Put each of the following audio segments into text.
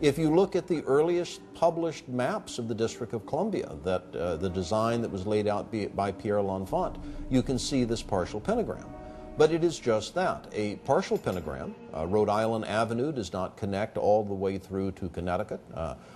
If you look at the earliest published maps of the District of Columbia, the design that was laid out by Pierre L'Enfant, you can see this partial pentagram. But it is just that, a partial pentagram. Rhode Island Avenue does not connect all the way through to Connecticut.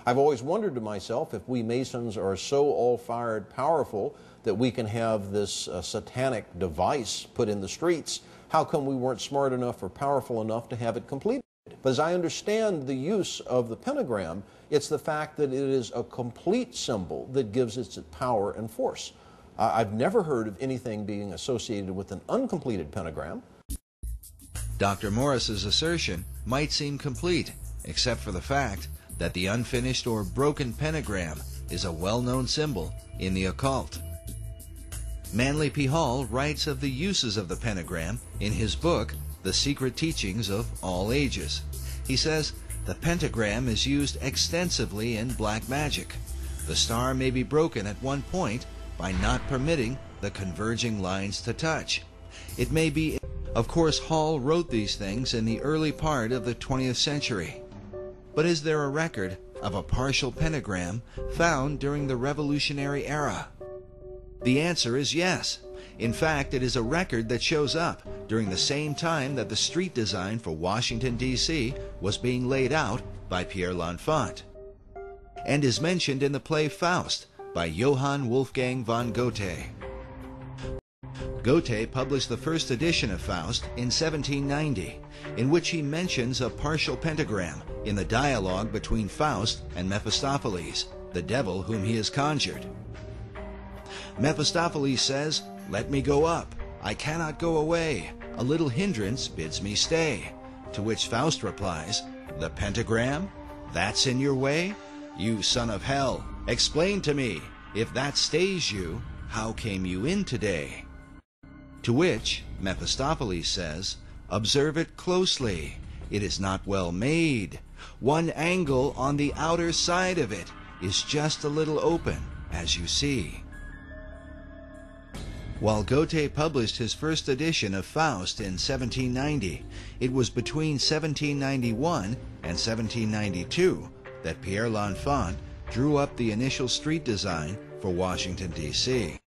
I've always wondered to myself if we Masons are so all-fired powerful that we can have this satanic device put in the streets, how come we weren't smart enough or powerful enough to have it completed? But as I understand the use of the pentagram, it's the fact that it is a complete symbol that gives it its power and force. I've never heard of anything being associated with an uncompleted pentagram. Dr. Morris's assertion might seem complete, except for the fact that the unfinished or broken pentagram is a well-known symbol in the occult. Manly P. Hall writes of the uses of the pentagram in his book, The Secret Teachings of All Ages. He says, the pentagram is used extensively in black magic. The star may be broken at one point by not permitting the converging lines to touch. It may be, of course, Hall wrote these things in the early part of the 20th century. But is there a record of a partial pentagram found during the Revolutionary era? The answer is yes. In fact, it is a record that shows up during the same time that the street design for Washington, D.C. was being laid out by Pierre L'Enfant, and is mentioned in the play Faust by Johann Wolfgang von Goethe. Goethe published the first edition of Faust in 1790, in which he mentions a partial pentagram in the dialogue between Faust and Mephistopheles, the devil whom he has conjured. Mephistopheles says, "Let me go up. I cannot go away. A little hindrance bids me stay." To which Faust replies, "The pentagram? That's in your way? You son of hell, explain to me, if that stays you, how came you in today?" To which Mephistopheles says, "Observe it closely. It is not well made. One angle on the outer side of it is just a little open, as you see." While Goethe published his first edition of Faust in 1790, it was between 1791 and 1792 that Pierre L'Enfant drew up the initial street design for Washington, D.C.